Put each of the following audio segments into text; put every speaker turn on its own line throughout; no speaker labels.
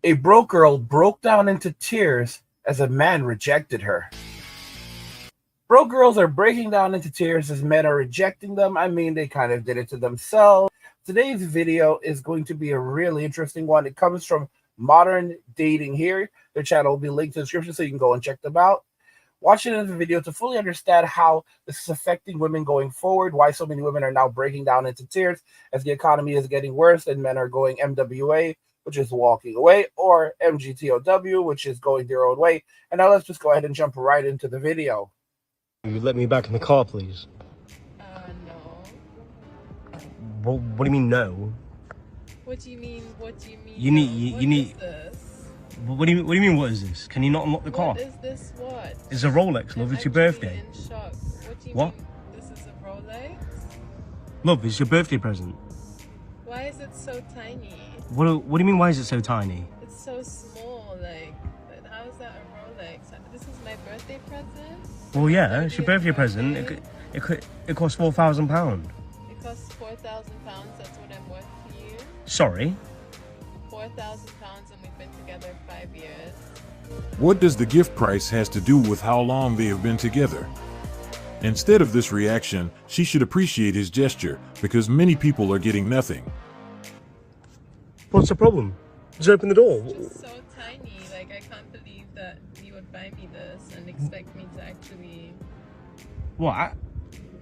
A broke girl broke down into tears as a man rejected her. Broke girls are breaking down into tears as men are rejecting them. I mean, they kind of did it to themselves. Today's video is going to be a really interesting one. It comes from Modern Dating here. Their channel will be linked in the description so you can go and check them out. Watch it in the video to fully understand how this is affecting women going forward, why so many women are now breaking down into tears as the economy is getting worse and men are going MWA, which is walking away, or MGTOW, which is going their own way. And now let's just go ahead and jump right into the video.
You let me back in the car, please.
No.
Well, what do you mean, no?
What do you mean? What do you mean?
You need,
no?
you need.
What is this?
What do you mean? What is this? Can you not unlock the car?
What is this watch?
It's a Rolex, love. It's your birthday.
In shock. What do you
What?
mean? This is a Rolex?
Love, it's your birthday present.
Why is it so tiny?
What do you mean? Why is it so tiny?
It's so small. Like, how is that a Rolex? This is my birthday present.
Well, yeah, it's your birthday present. It costs £4,000.
It costs £4,000. That's what I'm worth to you.
Sorry.
£4,000, and we've been together 5 years.
What does the gift price has to do with how long they have been together? Instead of this reaction, she should appreciate his gesture, because many people are getting nothing.
What's the problem? Just open the door.
Just so tiny. Like, I can't believe that you would buy me this and expect me to actually
What?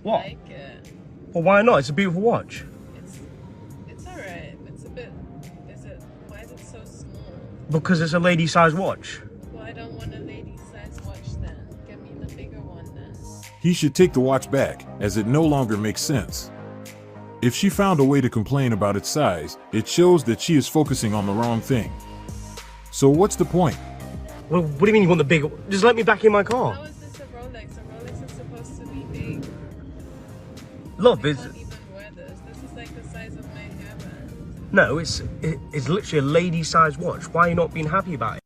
What?
like it.
Well, why not? It's a beautiful watch.
It's alright. It's a bit. Why is it so small?
Because it's a lady-sized watch.
Well, I don't want a lady size watch then. Get me the bigger one then.
He should take the watch back, as it no longer makes sense. If she found a way to complain about its size, it shows that she is focusing on the wrong thing. So what's the point?
Well, what do you mean you want the bigger? Just let me back in my car.
How is this a Rolex? A Rolex is supposed to be big.
Love,
I
it's
can't even wear this. This is like the size of my hairband.
no, it's literally a lady-sized watch. Why are you not being happy about it?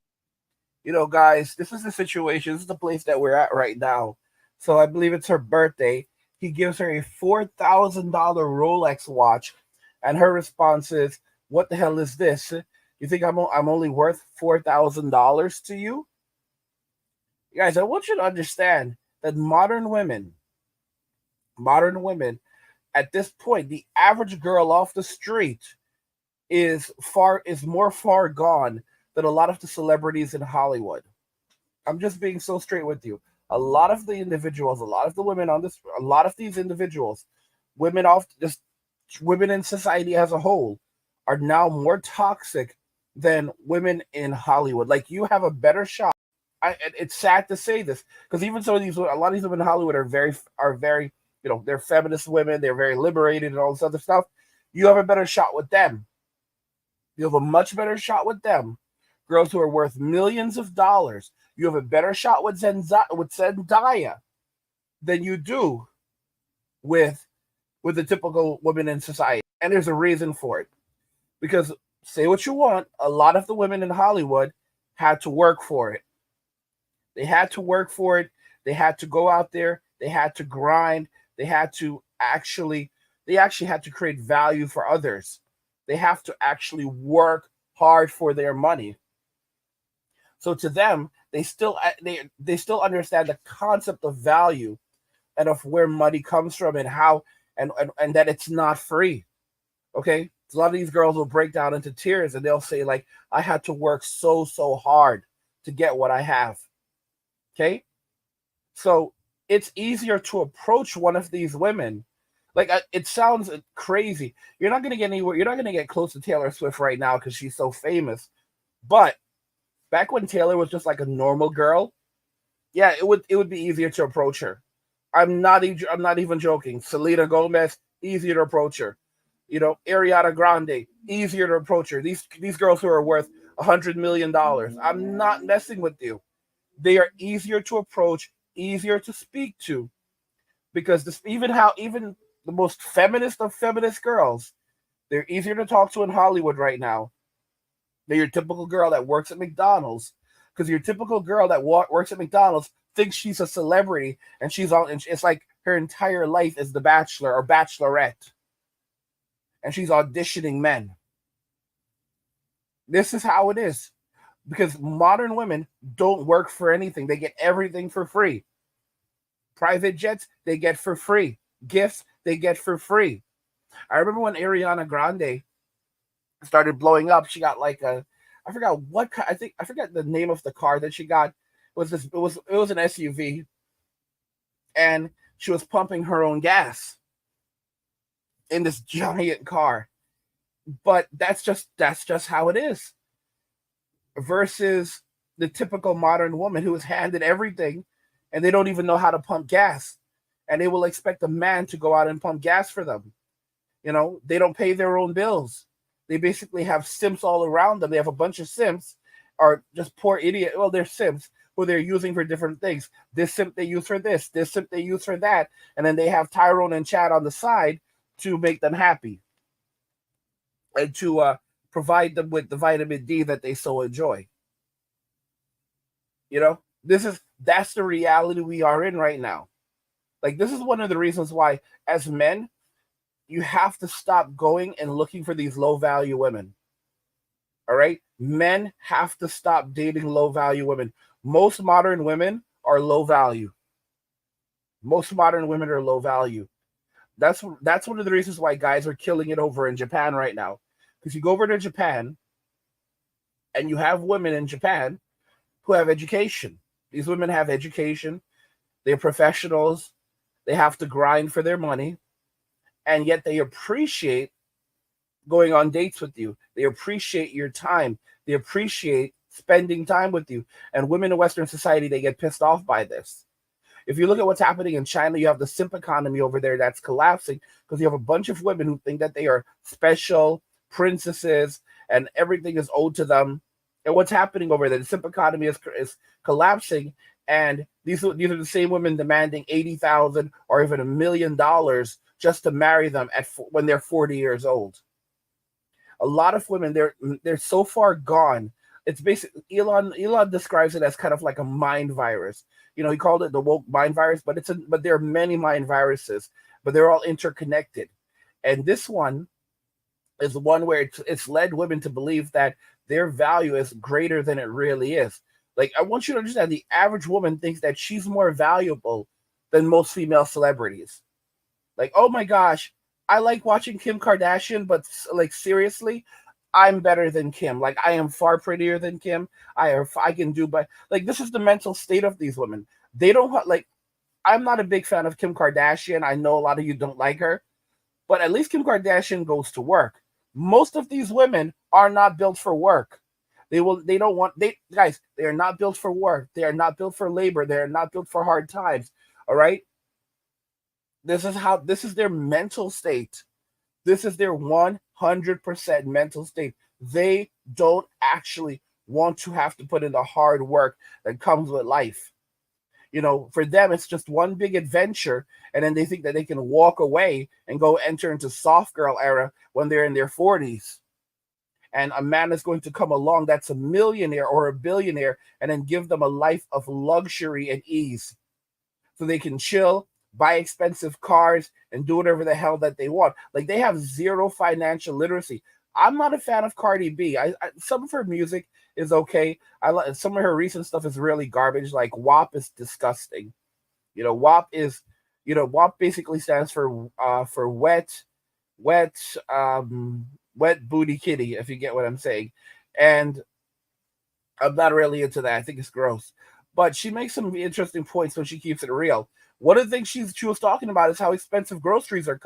You know, guys, this is the situation. This is the place that we're at right now. So I believe it's her birthday. He gives her a $4,000 Rolex watch, and her response is, "What the hell is this? You think I'm only worth $4,000 to you?" Guys, I want you to understand that modern women, at this point, the average girl off the street is more far gone than a lot of the celebrities in Hollywood. I'm just being so straight with you. A lot of the individuals, a lot of the women on this, a lot of these individuals, women in society as a whole, are now more toxic than women in Hollywood. Like, you have a better shot. It's sad to say this, because even a lot of these women in Hollywood are very, they're feminist women. They're very liberated and all this other stuff. You have a better shot with them. You have a much better shot with them. Girls who are worth millions of dollars. You have a better shot with Zendaya than you do with the typical women in society. And there's a reason for it. Because, say what you want, a lot of the women in Hollywood had to work for it. They had to work for it. They had to go out there. They had to grind. They actually had to create value for others. They have to actually work hard for their money. So to them, they still understand the concept of value and of where money comes from and how and that it's not free. Okay? So a lot of these girls will break down into tears and they'll say, like, I had to work so hard to get what I have. Okay? So it's easier to approach one of these women. Like, it sounds crazy. You're not going to get anywhere. You're not going to get close to Taylor Swift right now because she's so famous. But back when Taylor was just like a normal girl, yeah, it would be easier to approach her. I'm not even joking. Selena Gomez, easier to approach her. Ariana Grande, easier to approach her. These girls who are worth $100 million. I'm not messing with you. They are easier to approach, easier to speak to, because even the most feminist of feminist girls, they're easier to talk to in Hollywood right now. They're your typical girl that works at McDonald's, because your typical girl that works at McDonald's thinks she's a celebrity, and it's like her entire life is The Bachelor or Bachelorette, and she's auditioning men. This is how it is. because modern women don't work for anything. They get everything for free. Private jets, they get for free. Gifts, they get for free. I remember when Ariana Grande started blowing up, she got like a, I forgot what I think I forgot the name of the car that she got. It was an SUV, and she was pumping her own gas in this giant car. But that's just how it is. Versus the typical modern woman who is handed everything and they don't even know how to pump gas. And they will expect a man to go out and pump gas for them. They don't pay their own bills. They basically have simps all around them. They have a bunch of simps, or just poor idiot. Well, they're simps who they're using for different things. This simp they use for this simp they use for that, and then they have Tyrone and Chad on the side to make them happy and to provide them with the vitamin D that they so enjoy. That's the reality we are in right now. Like, this is one of the reasons why, as men, you have to stop going and looking for these low value women. All right? Men have to stop dating low value women. Most modern women are low value. Most modern women are low value. That's one of the reasons why guys are killing it over in Japan right now. Because you go over to Japan and you have women in Japan who have education. These women have education. They're professionals. They have to grind for their money. And yet they appreciate going on dates with you. They appreciate your time. They appreciate spending time with you. And women in Western society, they get pissed off by this. If you look at what's happening in China, you have the simp economy over there that's collapsing because you have a bunch of women who think that they are special princesses and everything is owed to them. And what's happening over there, the simp economy is collapsing, and these are the same women demanding $80,000 or even $1 million just to marry them when they're 40 years old. A lot of women, they're so far gone. It's basically Elon describes it as kind of like a mind virus. He called it the woke mind virus, but there are many mind viruses, but they're all interconnected. And this one is the one where it's led women to believe that their value is greater than it really is. Like, I want you to understand, the average woman thinks that she's more valuable than most female celebrities. Like, oh my gosh, I like watching Kim Kardashian, but like, seriously, I'm better than Kim. Like, I am far prettier than Kim. I can do, but like, this is the mental state of these women. They don't like. I'm not a big fan of Kim Kardashian. I know a lot of you don't like her, but at least Kim Kardashian goes to work. Most of these women are not built for work. They are not built for work. They are not built for labor. They are not built for hard times. All right. This is their mental state. This is their 100% mental state. They don't actually want to have to put in the hard work that comes with life. For them, it's just one big adventure, and then they think that they can walk away and go enter into soft girl era when they're in their 40s. And a man is going to come along that's a millionaire or a billionaire and then give them a life of luxury and ease. So they can chill, buy expensive cars, and do whatever the hell that they want. Like, they have zero financial literacy. I'm not a fan of Cardi B. Some of her music is okay. Some of her recent stuff is really garbage. Like, WAP is disgusting. WAP basically stands for wet booty kitty, if you get what I'm saying. And I'm not really into that. I think it's gross. But she makes some interesting points when she keeps it real. One of the things she was talking about is how expensive groceries are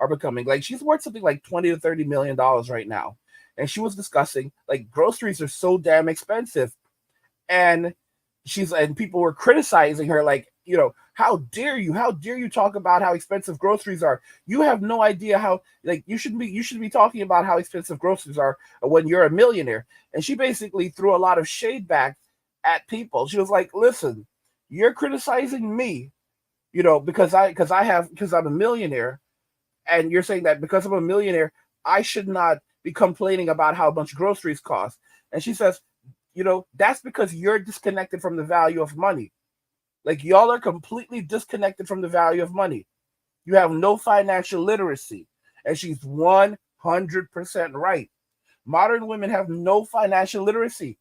becoming. Like, she's worth something like $20 to $30 million right now. And she was discussing, like, groceries are so damn expensive. And people were criticizing her, like, how dare you talk about how expensive groceries are? You have no idea how, like, you should be talking about how expensive groceries are when you're a millionaire. And she basically threw a lot of shade back at people. She was like, listen, you're criticizing me, because I'm a millionaire, and you're saying that because I'm a millionaire, I should not be complaining about how much groceries cost. And she says, that's because you're disconnected from the value of money. Like, y'all are completely disconnected from the value of money. You have no financial literacy. And she's 100% right. Modern women have no financial literacy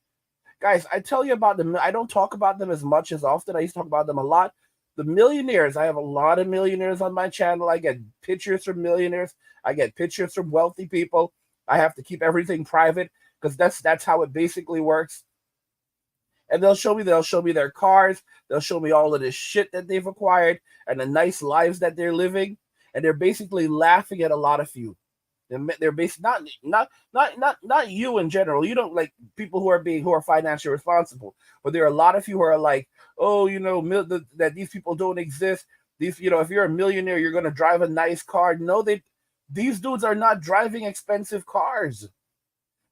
Guys, I tell you about them. I don't talk about them as much as often. I used to talk about them a lot. The millionaires. I have a lot of millionaires on my channel. I get pictures from millionaires. I get pictures from wealthy people. I have to keep everything private because that's how it basically works. And they'll show me their cars. They'll show me all of this shit that they've acquired and the nice lives that they're living. And they're basically laughing at a lot of you. They're based not you in general. You don't like people who are financially responsible, but there are a lot of you who are like, oh, that these people don't exist. These, if you're a millionaire, you're gonna drive a nice car. No, these dudes are not driving expensive cars.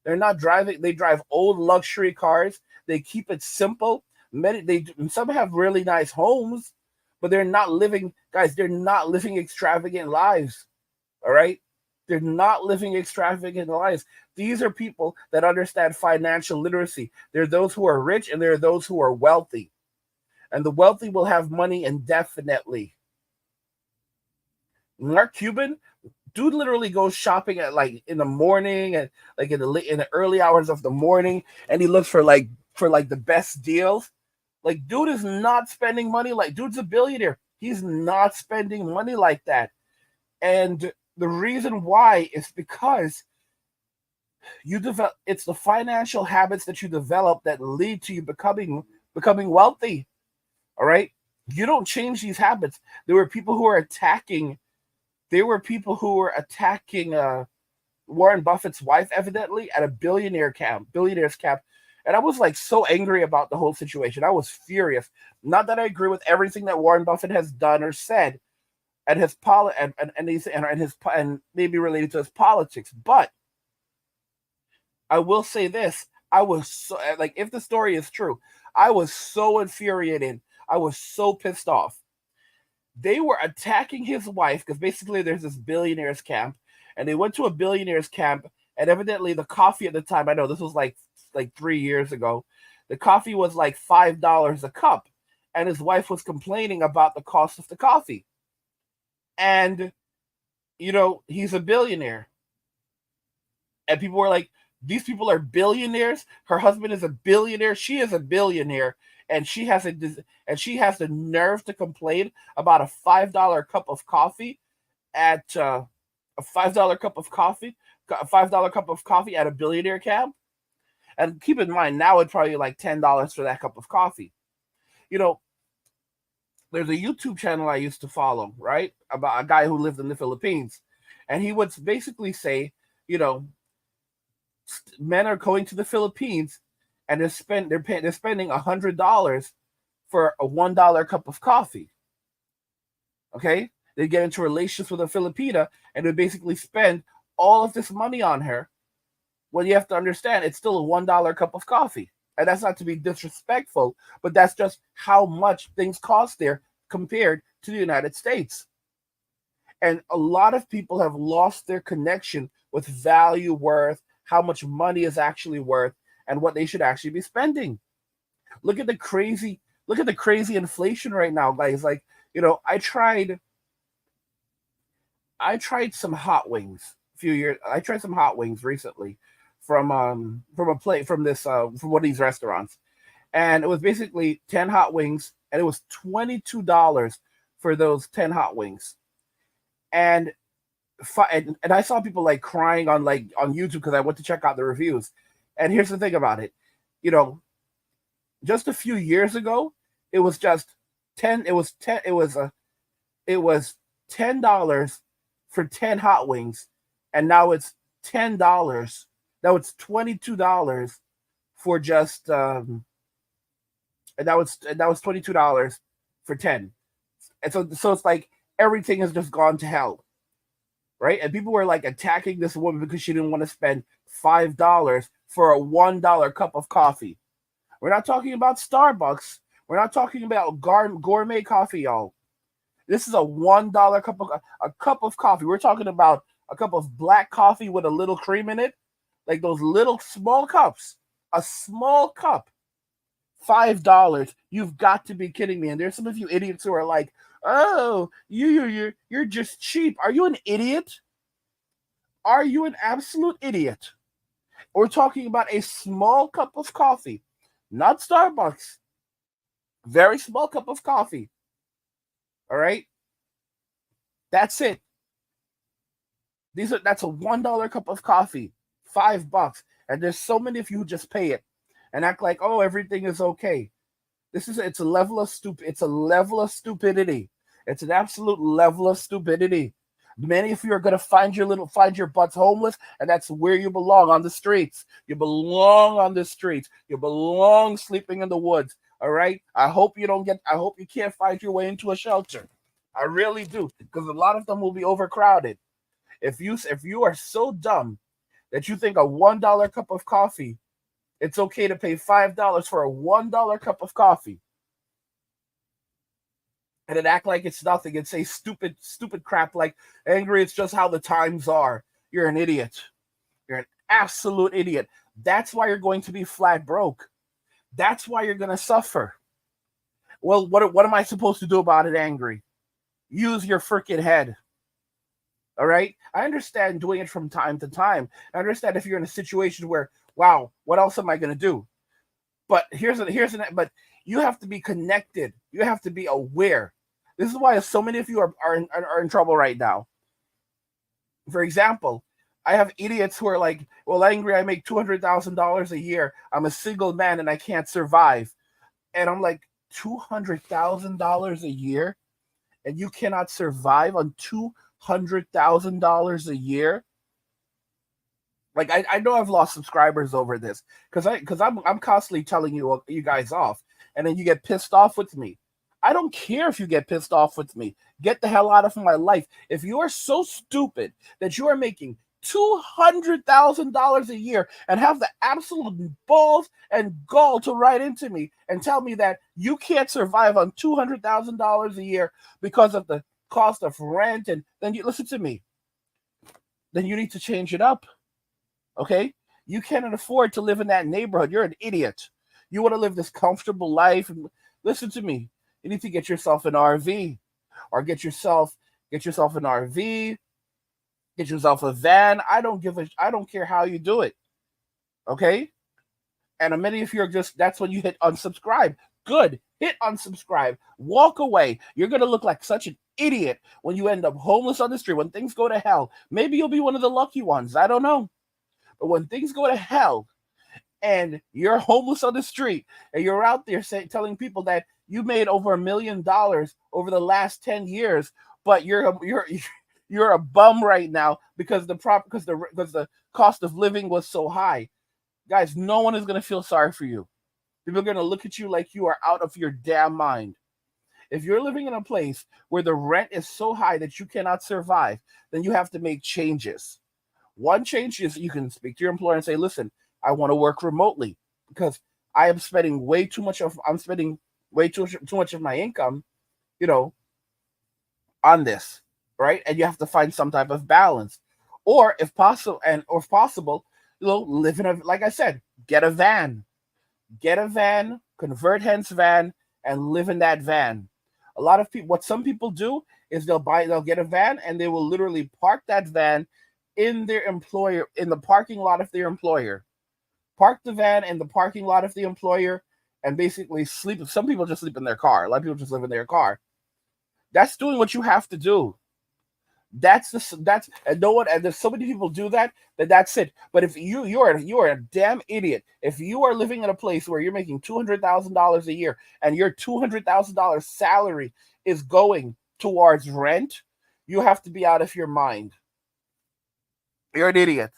They're not driving. They drive old luxury cars. They keep it simple. Some have really nice homes, but they're not living, guys. They're not living extravagant lives. All right. They're not living extravagant lives. These are people that understand financial literacy. There are those who are rich and there are those who are wealthy. And the wealthy will have money indefinitely. Mark Cuban, dude literally goes shopping at like in the morning and like in the early hours of the morning, and he looks for the best deals. Like, dude is not spending money like dude's a billionaire. He's not spending money like that. And the reason why is because it's the financial habits that you develop that lead to you becoming wealthy. All right? You don't change these habits. There were people who were attacking Warren Buffett's wife, evidently, at a billionaires camp. And I was like so angry about the whole situation. I was furious. Not that I agree with everything that Warren Buffett has done or said, and and maybe related to his politics. But I will say this: I was so like, if the story is true, I was so infuriated. I was so pissed off. They were attacking his wife because basically there's this billionaires camp, and they went to a billionaires camp, and evidently the coffee at the time, I know this was like 3 years ago, the coffee was like $5 a cup, and his wife was complaining about the cost of the coffee. And, he's a billionaire. And people were like, these people are billionaires. Her husband is a billionaire. She is a billionaire. And she has the nerve to complain about a $5 cup of coffee at a $5 cup of coffee at a billionaire camp. And keep in mind, now it's probably like $10 for that cup of coffee. There's a YouTube channel I used to follow, right? About a guy who lived in the Philippines. And he would basically say, men are going to the Philippines and they're spending $100 for a $1 cup of coffee. Okay? They get into relationships with a Filipina and they basically spend all of this money on her. Well, you have to understand, it's still a $1 cup of coffee. And that's not to be disrespectful, but that's just how much things cost there compared to the United States. And a lot of people have lost their connection with value, worth, how much money is actually worth, and what they should actually be spending. Look at the crazy inflation right now, guys. Like, I tried some hot wings I tried some hot wings recently from one of these restaurants. And it was basically 10 hot wings, and it was $22 for those 10 hot wings. And I saw people like crying on YouTube because I went to check out the reviews. And here's the thing about it. Just a few years ago, it was $10 for 10 hot wings, and now it's $10. Now it's $22 for just and that was $22 for 10. And so it's like everything has just gone to hell. Right? And people were like attacking this woman because she didn't want to spend $5 for a $1 cup of coffee. We're not talking about Starbucks. We're not talking about gourmet coffee, y'all. This is a $1 cup of coffee. We're talking about a cup of black coffee with a little cream in it, like those little small cups. A small cup, $5. You've got to be kidding me. And there's some of you idiots who are like, "Oh, you're just cheap." Are you an idiot? Are you an absolute idiot? We're talking about a small cup of coffee, not Starbucks. Very small cup of coffee. All right? That's it. That's a $1 cup of coffee, $5. And there's so many of you who just pay it and act like, oh, everything is okay. It's a level of stupidity. It's an absolute level of stupidity. Many of you are gonna find your butts homeless, and that's where you belong, on the streets. You belong on the streets. You belong sleeping in the woods. All right. I hope you can't find your way into a shelter. I really do, because a lot of them will be overcrowded. If you are so dumb that you think a $1 cup of coffee, it's okay to pay $5 for a $1 cup of coffee, and then act like it's nothing and say stupid crap like, Angry, it's just how the times are. You're an idiot. You're an absolute idiot. That's why you're going to be flat broke. That's why you're going to suffer. Well, what am I supposed to do about it, Angry? Use your freaking head. All right? I understand doing it from time to time. I understand if you're in a situation where, wow, what else am I going to do? But but you have to be connected. You have to be aware. This is why so many of you are in trouble right now. For example, I have idiots who are like, well, Angry, I make $200,000 a year. I'm a single man and I can't survive. And I'm like, $200,000 a year? And you cannot survive on $200,000 a year? Like, I know I've lost subscribers over this because I'm constantly telling you guys off, and then you get pissed off with me. I don't care if you get pissed off with me. Get the hell out of my life. If you are so stupid that you are making $200,000 a year and have the absolute balls and gall to write into me and tell me that you can't survive on $200,000 a year because of the cost of rent, and then you listen to me. Then you need to change it up. Okay? You cannot afford to live in that neighborhood. You're an idiot. You want to live this comfortable life. And listen to me. You need to get yourself an RV, or get yourself an RV, get yourself a van. I don't care how you do it. Okay? And many of you are that's when you hit unsubscribe. Good. Hit unsubscribe. Walk away. You're going to look like such an idiot when you end up homeless on the street, when things go to hell. Maybe you'll be one of the lucky ones. I don't know. But when things go to hell and you're homeless on the street and you're out there telling people that you made over $1 million over the last 10 years, but you're a bum right now because the cost of living was so high. Guys, no one is going to feel sorry for you. People are going to look at you like you are out of your damn mind. If you're living in a place where the rent is so high that you cannot survive, then you have to make changes. One change is you can speak to your employer and say, listen, I want to work remotely because I am spending way too much of my income, on this, right? And you have to find some type of balance. Or if possible, live in like I said, get a van, convert hence van, and live in that van. A lot of people, what some people do is they'll get a van and they will literally park that van in the parking lot of their employer. Park the van in the parking lot of the employer and basically sleep. Some people just sleep in their car. A lot of people just live in their car. That's doing what you have to do. And there's so many people do that's it. But if you are a damn idiot if you are living in a place where you're making $200,000 a year and your $200,000 salary is going towards rent, you have to be out of your mind. You're an idiot.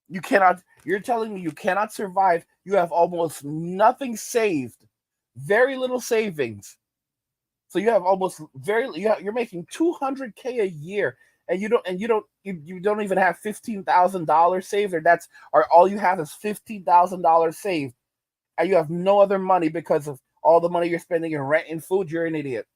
You're telling me you cannot survive. You have almost nothing saved, very little savings. So you have you're making $200K a year, and you don't even have $15,000 saved, or all you have is $15,000 saved, and you have no other money because of all the money you're spending in rent and food. You're an idiot.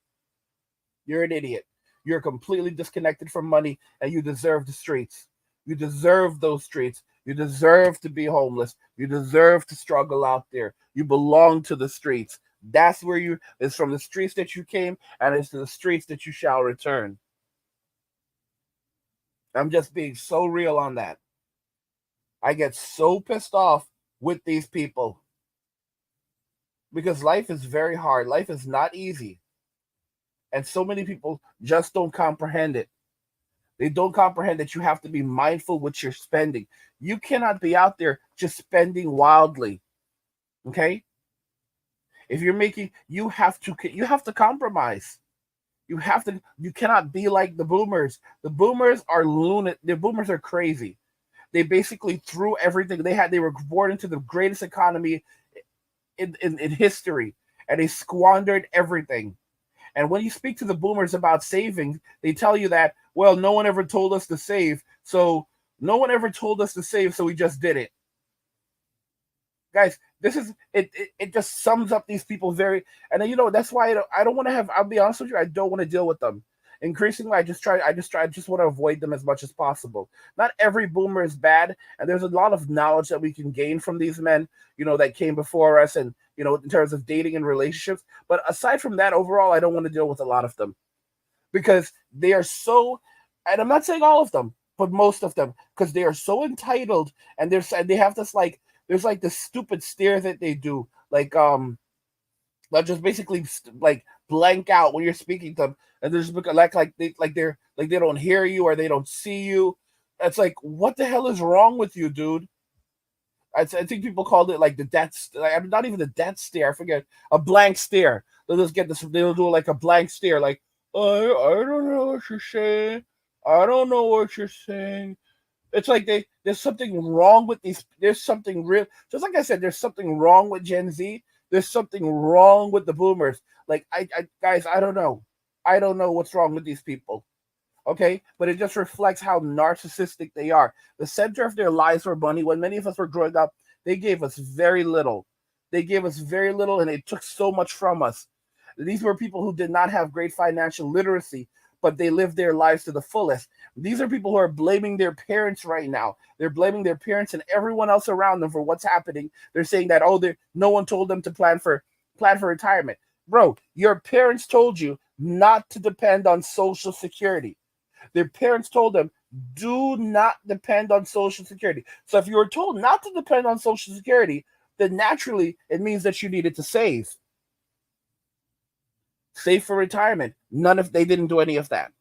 You're an idiot. You're completely disconnected from money, and you deserve the streets. You deserve those streets. You deserve to be homeless. You deserve to struggle out there. You belong to the streets. That's where it's from the streets that you came, and it's to the streets that you shall return. I'm just being so real on that. I get so pissed off with these people. because life is very hard. Life is not easy. And so many people just don't comprehend it. They don't comprehend that you have to be mindful what you're spending. You cannot be out there just spending wildly. Okay? If you're making, you have to compromise. You cannot be like the boomers. The boomers are lunatic. The boomers are crazy. They basically threw everything they had. They were born into the greatest economy in history, and they squandered everything. And when you speak to the boomers about saving, they tell you that, well, no one ever told us to save. So no one ever told us to save, so we just did it. Guys, this is it, it just sums up these people very, and then, that's why I don't want to have, I'll be honest with you, I don't want to deal with them. Increasingly, I just want to avoid them as much as possible. Not every boomer is bad, and there's a lot of knowledge that we can gain from these men, that came before us, and in terms of dating and relationships. But aside from that, overall, I don't want to deal with a lot of them because they are so, and I'm not saying all of them, but most of them, because they are so entitled, and they have this, like, there's like this stupid stare that they do, like just basically like blank out when you're speaking to them, and there's like they don't hear you or they don't see you. It's like, what the hell is wrong with you, dude? I think people called it like the death, like, not even the death stare. I forget, a blank stare. They'll just get this. They'll do like a blank stare, like, I don't know what you're saying. I don't know what you're saying. It's like there's something wrong with these. There's something real. Just like I said, there's something wrong with Gen Z. There's something wrong with the boomers. Like, guys, I don't know. I don't know what's wrong with these people. Okay, but it just reflects how narcissistic they are. The center of their lives were money. When many of us were growing up, they gave us very little. They gave us very little, and they took so much from us. These were people who did not have great financial literacy, but they lived their lives to the fullest. These are people who are blaming their parents right now. They're blaming their parents and everyone else around them for what's happening. They're saying that, oh, no one told them to plan for retirement. Bro, your parents told you not to depend on Social Security. Their parents told them, do not depend on Social Security. So if you were told not to depend on Social Security, then naturally it means that you needed to save. Save for retirement. They didn't do any of that.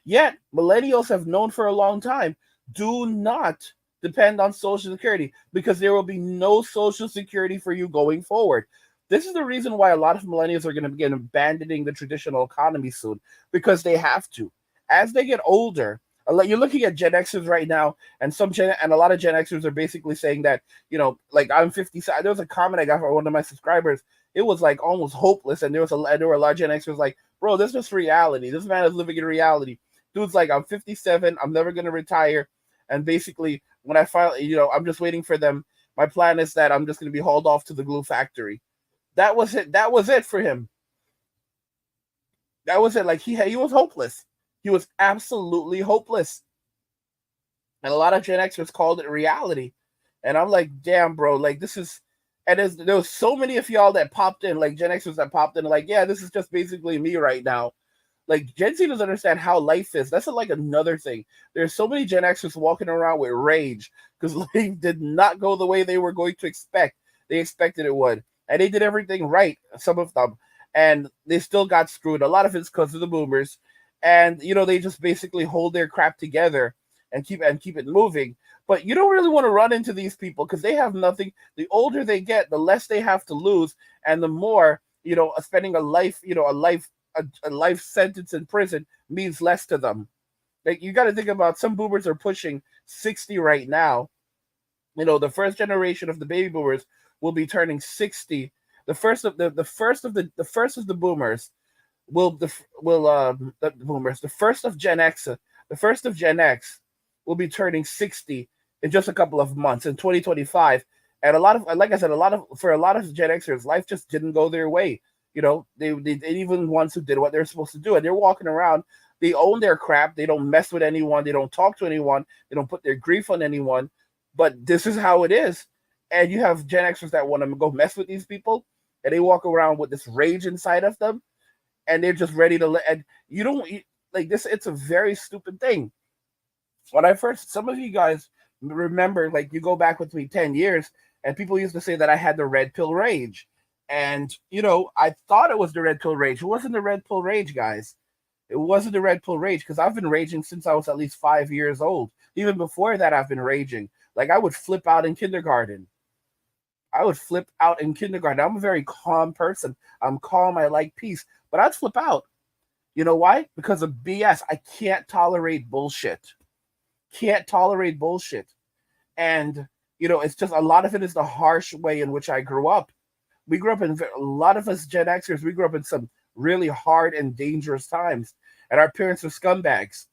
Yet, millennials have known for a long time, do not depend on Social Security because there will be no Social Security for you going forward. This is the reason why a lot of millennials are going to begin abandoning the traditional economy soon, because they have to. As they get older, you're looking at Gen Xers right now, and a lot of Gen Xers are basically saying that, like, I'm 50. There was a comment I got from one of my subscribers. It was like almost hopeless, and there were a lot of Gen Xers like, bro, this is just reality. This man is living in reality. Dude's like, I'm 57. I'm never gonna retire, and basically, when I finally, I'm just waiting for them. My plan is that I'm just gonna be hauled off to the glue factory. That was it. That was it for him. That was it. Like, he was hopeless. He was absolutely hopeless. And a lot of Gen Xers called it reality. And I'm like, damn, bro, like, this is, and there was so many of y'all that popped in, like Gen Xers that popped in, like, yeah, this is just basically me right now. Like, Gen Z doesn't understand how life is. That's like another thing. There's so many Gen Xers walking around with rage because life did not go the way they were going to expect. They expected it would. And they did everything right, some of them. And they still got screwed. A lot of it's because of the boomers. And, they just basically hold their crap together and keep it moving. But you don't really want to run into these people because they have nothing. The older they get, the less they have to lose. And the more, spending a life sentence in prison means less to them. Like, you got to think about, some boomers are pushing 60 right now. The first generation of the baby boomers will be turning 60. The first of the boomers the first of Gen X will be turning 60 in just a couple of months in 2025. And like I said, for a lot of Gen Xers, life just didn't go their way. They even ones who did what they're supposed to do, and they're walking around. They own their crap. They don't mess with anyone. They don't talk to anyone. They don't put their grief on anyone. But this is how it is. And you have Gen Xers that want to go mess with these people, and they walk around with this rage inside of them, and they're just ready to and you don't like this. It's a very stupid thing. Some of you guys remember, like, you go back with me 10 years, and people used to say that I had the red pill rage. And, you know, I thought it was the red pill rage. It wasn't the red pill rage, guys. It wasn't the red pill rage because I've been raging since I was at least 5 years old. Even before that, I've been raging. Like, I would flip out in kindergarten. I'm a very calm person. I'm calm. I like peace. But I'd flip out. You know why? Because of BS. I can't tolerate bullshit. And, you know, it's just a lot of it is the harsh way in which I grew up. We grew up in, a lot of us Gen Xers, we grew up in some really hard and dangerous times. And our parents are scumbags.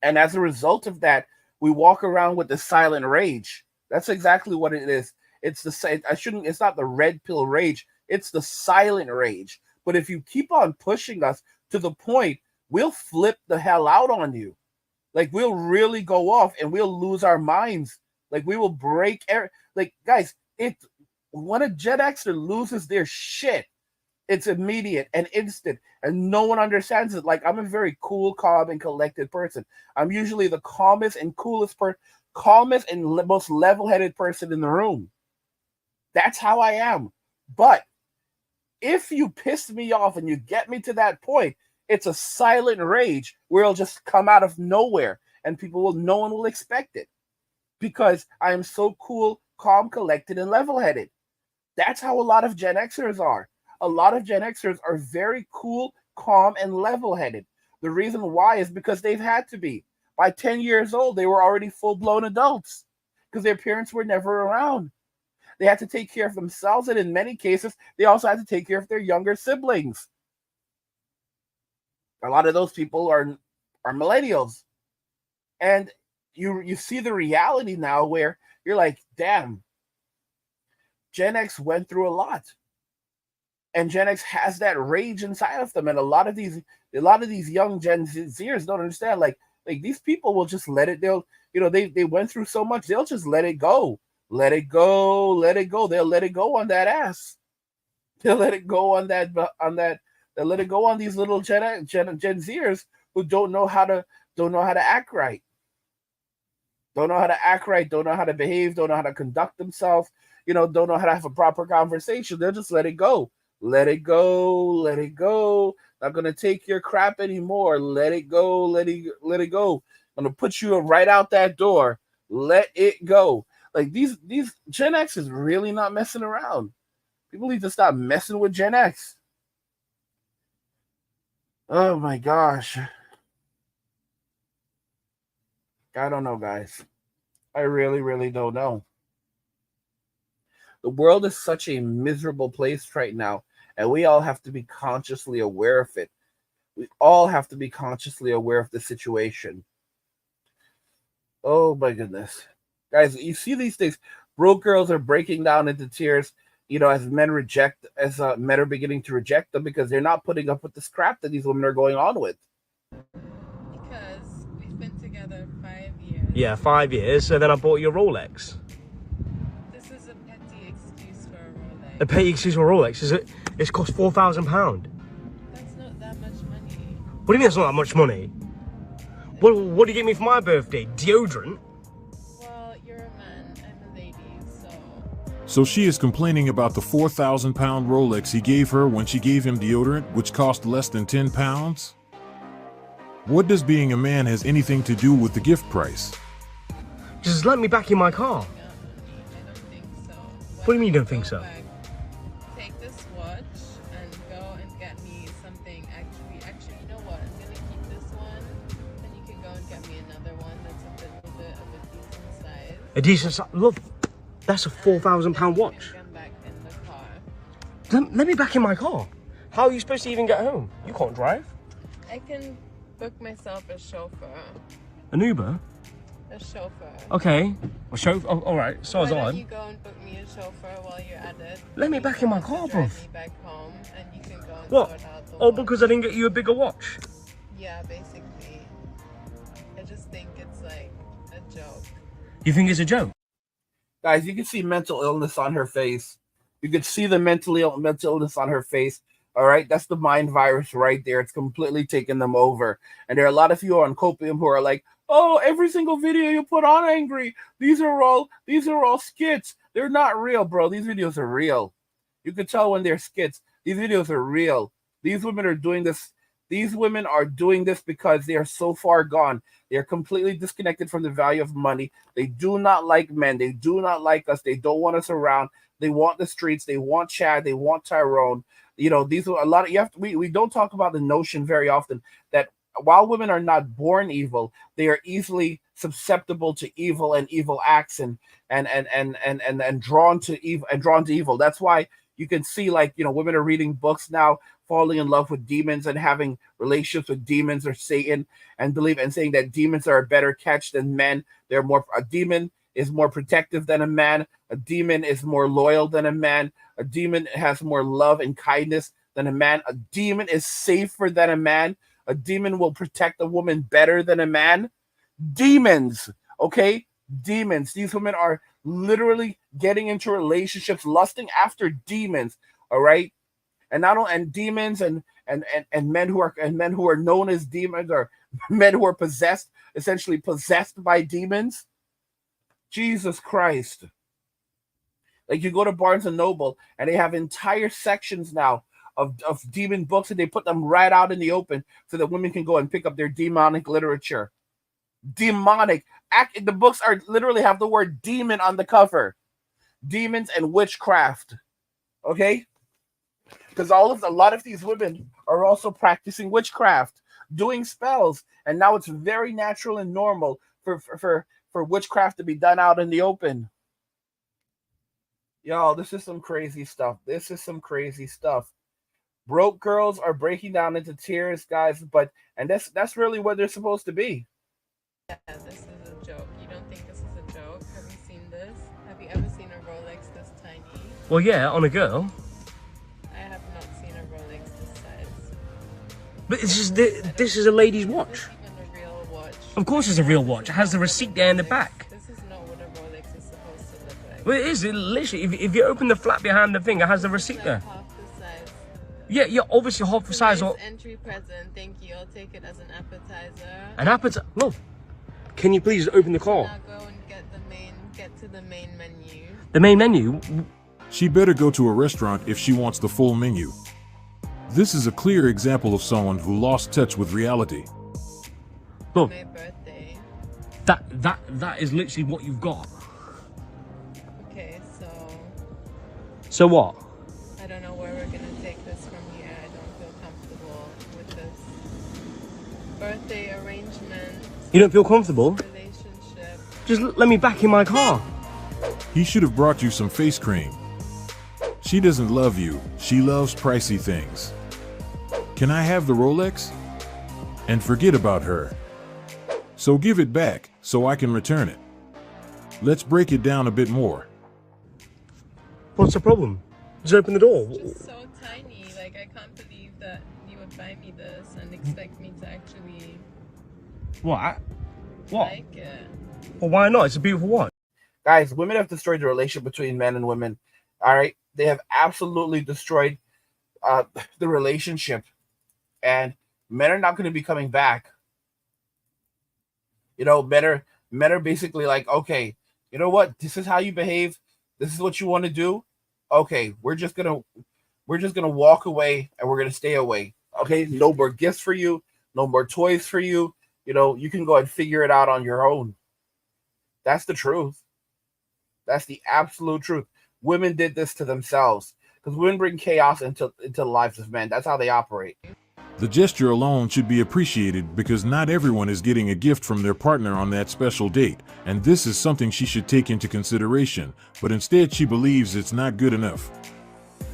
And as a result of that, we walk around with the silent rage. That's exactly what it is. It's it's not the red pill rage. It's the silent rage. But if you keep on pushing us to the point, we'll flip the hell out on you. Like, we'll really go off and we'll lose our minds. Like, we will break. Like, guys, when a Gen Xer loses their shit, it's immediate and instant, and no one understands it. Like, I'm a very cool, calm, and collected person. I'm usually the calmest and most level-headed person in the room. That's how I am. But if you piss me off and you get me to that point, it's a silent rage where it'll just come out of nowhere, and no one will expect it because I am so cool, calm, collected, and level-headed. That's how a lot of Gen Xers are. A lot of Gen Xers are very cool, calm, and level-headed. The reason why is because they've had to be. By 10 years old, they were already full-blown adults because their parents were never around. They had to take care of themselves, and in many cases, they also had to take care of their younger siblings. A lot of those people are millennials. And you see the reality now where you're like, damn, Gen X went through a lot. And Gen X has that rage inside of them. And a lot of these young Gen Zers don't understand. Like these people will just let it, they went through so much, they'll just let it go. Let it go, let it go. They'll let it go on that ass. They'll let it go on that, they'll let it go on these little Gen Zers who don't know how to act right. Don't know how to act right, don't know how to behave, don't know how to conduct themselves, don't know how to have a proper conversation. They'll just let it go. Let it go, let it go. Not gonna take your crap anymore. Let it go, let it go. I'm gonna put you right out that door. Let it go. Like these Gen X is really not messing around. People need to stop messing with Gen X. Oh my gosh. I don't know, guys. I really, really don't know. The world is such a miserable place right now, and we all have to be consciously aware of it. We all have to be consciously aware of the situation. Oh my goodness. Guys, you see these things. Broke girls are breaking down into tears, as men are beginning to reject them because they're not putting up with the crap that these women are going on with.
Because we've been together 5 years.
Yeah, 5 years. So then I bought you a Rolex.
This is a petty excuse for a Rolex.
A petty excuse for a Rolex? It's cost £4,000.
That's not that much money.
What do you mean it's not that much money? What do you get me for my birthday? Deodorant?
Well, you're a man, I'm a lady, so...
So she is complaining about the £4,000 Rolex he gave her when she gave him deodorant, which cost less than £10? What does being a man has anything to do with the gift price?
Just let me back in my car.
I don't think so.
What do you mean you don't think so?
Take this watch and go and get me something. Actually, you know what? I'm gonna keep this one, and you can go and get me another one that's a little bit of a decent size.
A decent size? Look, that's a £4,000 watch.
Come back in the car.
Let me back in my car. How are you supposed to even get home? You can't drive.
I can book myself a chauffeur.
An Uber?
A chauffeur.
Okay. A chauffeur? Oh, all right. So
Why don't
on.
you go and book me a chauffeur while you're at it?
Let me back in my car, bruv.
Drive me back home, and you can go and
What?
sort out the
Oh,
watch.
because I didn't get you a bigger watch.
Yeah, basically. I just think it's like a joke.
You think it's a joke?
Guys, you can see mental illness on her face. You can see the mental illness on her face. All right, that's the mind virus right there. It's completely taken them over. And there are a lot of you on Copium who are like, "Oh, every single video you put on angry. These are all skits. They're not real, bro. These videos are real. You can tell when they're skits. These videos are real. These women are doing this. These women are doing this because they are so far gone. They are completely disconnected from the value of money. They do not like men. They do not like us. They don't want us around. They want the streets. They want Chad. They want Tyrone. You know, these are a lot of you have to, we don't talk about the notion very often that while women are not born evil, they are easily susceptible to evil and evil acts and drawn to evil. That's why you can see, like, you know, women are reading books now, falling in love with demons and having relationships with demons or Satan, and saying that demons are a better catch than men. A demon is more protective than a man. A demon is more loyal than a man. A demon has more love and kindness than a man. A demon is safer than a man. A demon will protect a woman better than a man. Demons, okay? Demons. These women are literally getting into relationships, lusting after demons, all right? And not only demons and men who are known as demons, or men who are possessed, essentially possessed by demons. Jesus Christ. Like, you go to Barnes and Noble and they have entire sections now of demon books, and they put them right out in the open so that women can go and pick up their demonic literature. Demonic. The books are literally have the word demon on the cover. Demons and witchcraft. Okay? Because a lot of these women are also practicing witchcraft, doing spells, and now it's very natural and normal for witchcraft to be done out in the open. Yo, this is some crazy stuff. This is some crazy stuff. Broke girls are breaking down into tears, guys, and that's really what they're supposed to be.
Yeah, this is a joke. You don't think this is a joke? Have you seen this? Have you ever seen a Rolex this tiny?
Well, yeah, on a girl.
I have not seen a Rolex this size.
But this is a lady's watch.
Is this even a real watch?
Of course it's a real watch. It has the receipt there in the back.
This is not what a Rolex is supposed to look like.
Well, it is. It literally, if you open the flap behind the thing, it has the receipt there.
Half the size.
Yeah, obviously half the size.
Nice entry present. Thank you. I'll take it as an appetizer.
An appetizer? No. Can you please open the car?
Now go and get to the main menu.
The main menu?
She better go to a restaurant if she wants the full menu. This is a clear example of someone who lost touch with reality.
Look,
My birthday.
that is literally what you've got.
Okay,
So what?
I don't know where we're gonna take this from here. I don't feel comfortable with this birthday arrangement.
You don't feel comfortable?
Relationship.
Just let me back in my car.
He should have brought you some face cream. She doesn't love you. She loves pricey things. Can I have the Rolex? And forget about her. So give it back so I can return it. Let's break it down a bit more.
What's the problem? Just open the door.
Just so tiny. Like, I can't believe that you would buy me this and expect me to actually
What?
like it.
Well, why not? It's a beautiful watch.
Guys, women have destroyed the relationship between men and women. All right? They have absolutely destroyed the relationship. And men are not going to be coming back. You know, men are basically like, okay, you know what? This is how you behave. This is what you want to do. Okay, we're just gonna walk away and we're gonna stay away. Okay, no more gifts for you, no more toys for you. You know, you can go and figure it out on your own. That's the truth. That's the absolute truth. Women did this to themselves because women bring chaos into the lives of men. That's how they operate.
The gesture alone should be appreciated because not everyone is getting a gift from their partner on that special date, and this is something she should take into consideration, but instead she believes it's not good enough.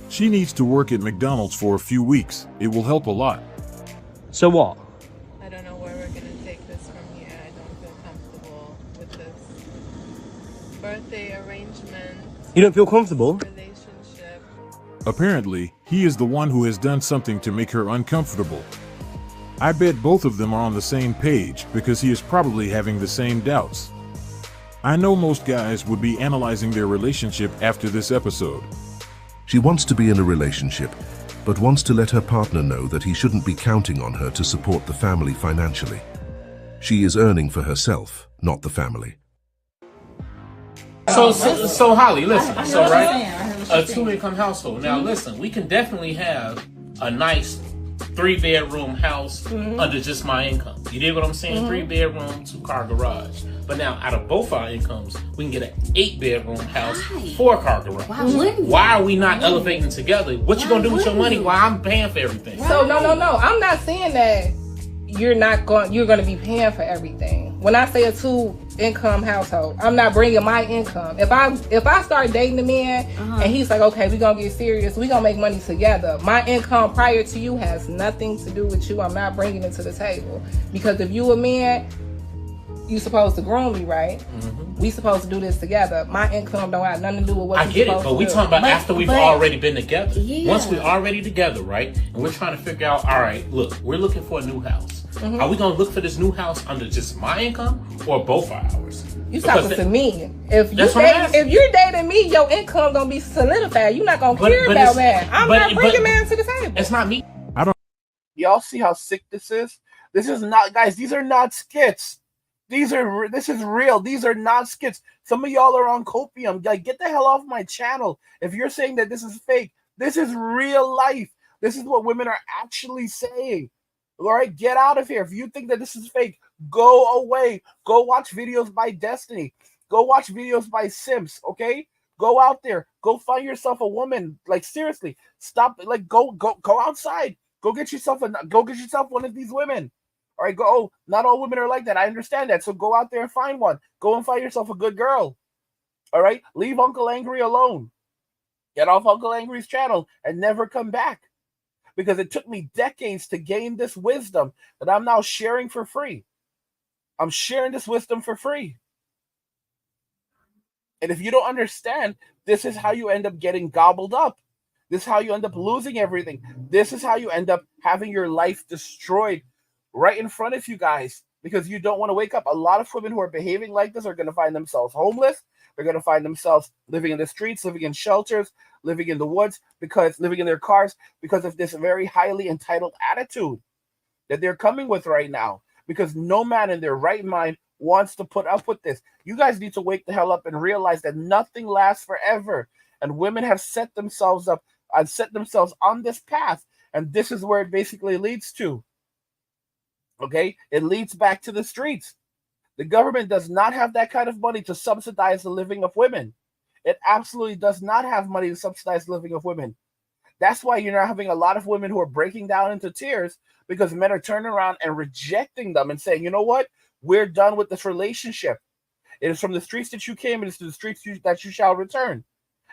She needs to work at McDonald's for a few weeks. It will help a lot.
So what?
I don't know where we're gonna take this from here. I don't feel comfortable with this birthday arrangement.
You don't feel comfortable?
Relationship.
Apparently, he is the one who has done something to make her uncomfortable. I bet both of them are on the same page because he is probably having the same doubts. I know most guys would be analyzing their relationship after this episode.
She wants to be in a relationship, but wants to let her partner know that he shouldn't be counting on her to support the family financially. She is earning for herself, not the family.
So Holly, listen. So right, a 2-income household. Now, listen, we can definitely have a nice 3-bedroom house under just my income. You dig what I'm saying? 3-bedroom, 2-car garage. But now, out of both our incomes, we can get an 8-bedroom house, 4-car garage. Why are we not elevating together? What you gonna do with your money while I'm paying for everything?
So no. I'm not saying that you're gonna be paying for everything. When I say a 2-income household, I'm not bringing my income. If I start dating a man and he's like, okay, we're gonna get serious, we're gonna make money together, my income prior to you has nothing to do with you. I'm not bringing it to the table. Because if you a man, you supposed to groom me, right? We supposed to do this together. My income don't have nothing to do with what
I get it, but we talking about after we've already been together.
Yeah.
Once we're already together, right? And we're trying to figure out, all right, look, we're looking for a new house. Are we gonna look for this new house under just my income or both of ours?
You talking to me. If you're dating me, your income gonna be solidified. You're not gonna care about man. I'm not bringing man to the table.
It's not me.
Y'all see how sick this is? This is not, guys, these are not skits. This is real. These are not skits. Some of y'all are on copium. Like, get the hell off my channel. If you're saying that this is fake, this is real life. This is what women are actually saying. All right, get out of here. If you think that this is fake, go away. Go watch videos by Destiny. Go watch videos by Simps, okay? Go out there. Go find yourself a woman. Like, seriously. Stop. Like, go outside. Go get yourself one of these women. All right, go. Oh, not all women are like that. I understand that. So go out there and find one. Go and find yourself a good girl. All right? Leave Uncle Angry alone. Get off Uncle Angry's channel and never come back. Because it took me decades to gain this wisdom that I'm now sharing for free. I'm sharing this wisdom for free. And if you don't understand, this is how you end up getting gobbled up. This is how you end up losing everything. This is how you end up having your life destroyed right in front of you guys, because you don't want to wake up. A lot of women who are behaving like this are going to find themselves homeless. They're going to find themselves living in the streets, living in shelters, living in the woods, living in their cars, because of this very highly entitled attitude that they're coming with right now. Because no man in their right mind wants to put up with this. You guys need to wake the hell up and realize that nothing lasts forever. And women have set themselves up and set themselves on this path. And this is where it basically leads to. Okay? It leads back to the streets. The government does not have that kind of money to subsidize the living of women. It absolutely does not have money to subsidize the living of women. That's why you're not having a lot of women who are breaking down into tears, because men are turning around and rejecting them and saying, you know what? We're done with this relationship. It is from the streets that you came, it is to the streets that you shall return.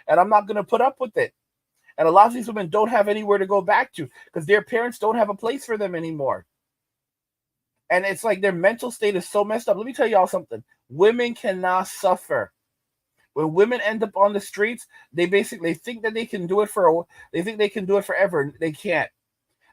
And I'm not going to put up with it. And a lot of these women don't have anywhere to go back to because their parents don't have a place for them anymore. And it's like their mental state is so messed up. Let me tell y'all something. Women cannot suffer. When women end up on the streets, they think that they can do it forever. They can't.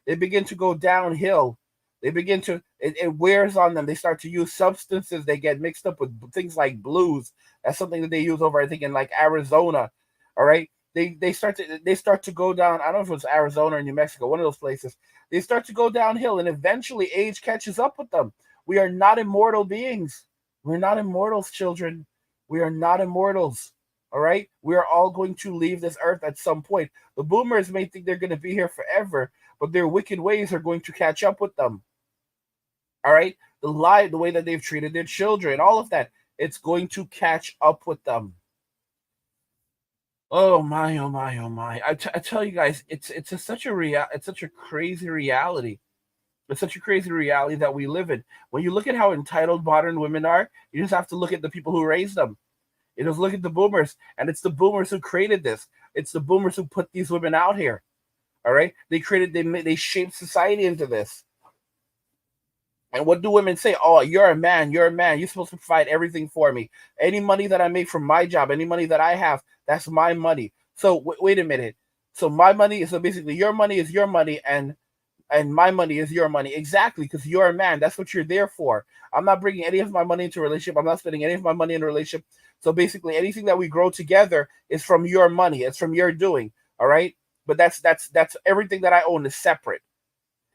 They begin to go downhill. It wears on them. They start to use substances. They get mixed up with things like blues. That's something that they use over, I think, in like Arizona. All right. They start to go down. I don't know if it's Arizona or New Mexico, one of those places. They start to go downhill, and eventually age catches up with them. We are not immortal beings. We're not immortals, children. We are not immortals. All right? We are all going to leave this earth at some point. The boomers may think they're going to be here forever, but their wicked ways are going to catch up with them. All right? The way that they've treated their children, all of that, it's going to catch up with them. Oh my, oh my, oh my. I tell you guys, it's such a crazy reality. It's such a crazy reality that we live in. When you look at how entitled modern women are, you just have to look at the people who raised them. You just look at the boomers, and it's the boomers who created this. It's the boomers who put these women out here. All right? They shaped society into this. And what do women say? Oh, you're a man. You're supposed to provide everything for me. Any money that I make from my job, any money that I have, that's my money. So wait a minute. So my money, so basically your money is your money, and my money is your money. Exactly, because you're a man. That's what you're there for. I'm not bringing any of my money into a relationship. I'm not spending any of my money in a relationship. So basically, anything that we grow together is from your money. It's from your doing. All right? But that's everything that I own is separate.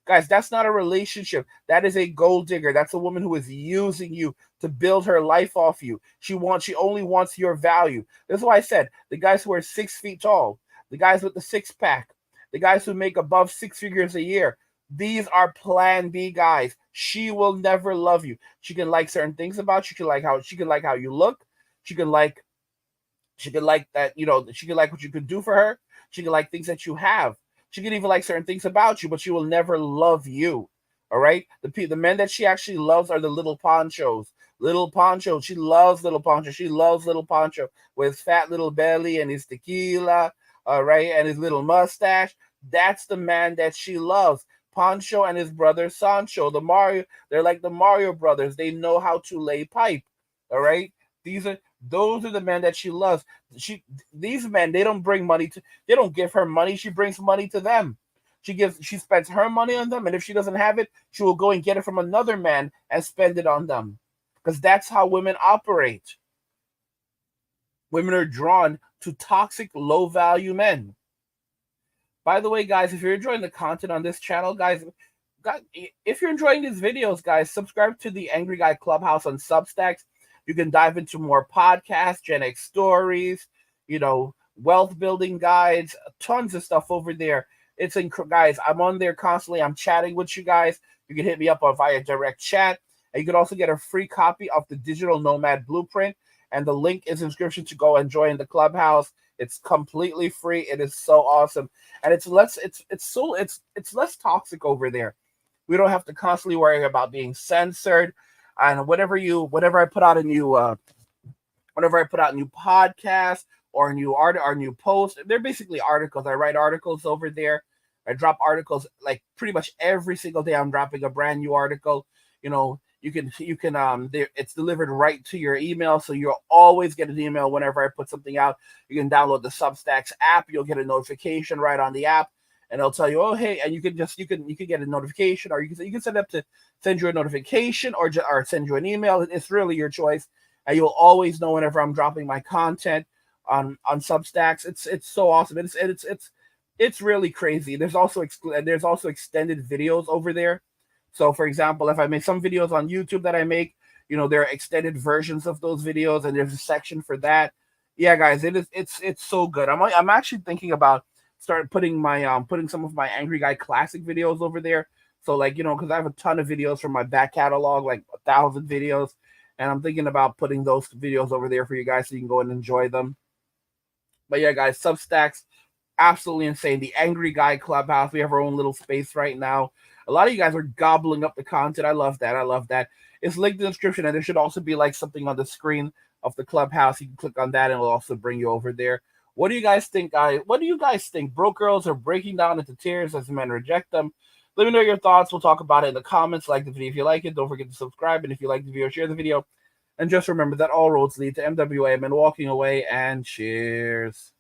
Guys, that's not a relationship. That is a gold digger. That's a woman who is using you to build her life off you. She only wants your value. That's why I said the guys who are 6 feet tall, the guys with the six pack, the guys who make above 6 figures a year. These are plan B guys. She will never love you. She can like certain things about you. She can like how you look. She can like that, she can like what you could do for her. She can like things that you have. She can even like certain things about you, but she will never love you. All right? The men that she actually loves are the little ponchos. Little Poncho. She loves Little Poncho. She loves Little Poncho with his fat little belly and his tequila, all right, and his little mustache. That's the man that she loves. Poncho and his brother Sancho, they're like the Mario brothers. They know how to lay pipe. All right? Those are the men that she loves. These men, they don't give her money. She brings money to them. She spends her money on them, and if she doesn't have it, she will go and get it from another man and spend it on them. Because that's how women operate. Women are drawn to toxic, low-value men. By the way, guys, if you're enjoying the content on this channel, guys, if you're enjoying these videos, guys, subscribe to the Angry Guy Clubhouse on Substacks. You can dive into more podcasts, Gen X stories, wealth building guides, tons of stuff over there. Guys, I'm on there constantly. I'm chatting with you guys. You can hit me up via direct chat. And you can also get a free copy of the Digital Nomad Blueprint. And the link is in the description to go and join the clubhouse. It's completely free. It is so awesome. And it's less toxic over there. We don't have to constantly worry about being censored. And whenever I put out a new podcast or a new art or new post, they're basically articles. I write articles over there. I drop articles like pretty much every single day. I'm dropping a brand new article. It's delivered right to your email, so you'll always get an email whenever I put something out. You can download the Substacks app. You'll get a notification right on the app, and it'll tell you, oh hey, and you can get a notification, or you can set it up to send you a notification or send you an email. It's really your choice, and you'll always know whenever I'm dropping my content on Substacks. It's so awesome. It's really crazy. There's also extended videos over there. So, for example, if I make some videos on YouTube that I make, there are extended versions of those videos, and there's a section for that. Yeah, guys, it's so good. I'm actually thinking about putting some of my Angry Guy classic videos over there. So, because I have a ton of videos from my back catalog, like 1,000 videos, and I'm thinking about putting those videos over there for you guys so you can go and enjoy them. But yeah, guys, Substacks, absolutely insane. The Angry Guy Clubhouse, we have our own little space right now. A lot of you guys are gobbling up the content. I love that. It's linked in the description, and there should also be something on the screen of the clubhouse. You can click on that, and it'll also bring you over there. What do you guys think, guys? What do you guys think? Broke girls are breaking down into tears as men reject them. Let me know your thoughts. We'll talk about it in the comments. Like the video if you like it. Don't forget to subscribe, and if you like the video, share the video. And just remember that all roads lead to MWA. Men walking away, and cheers.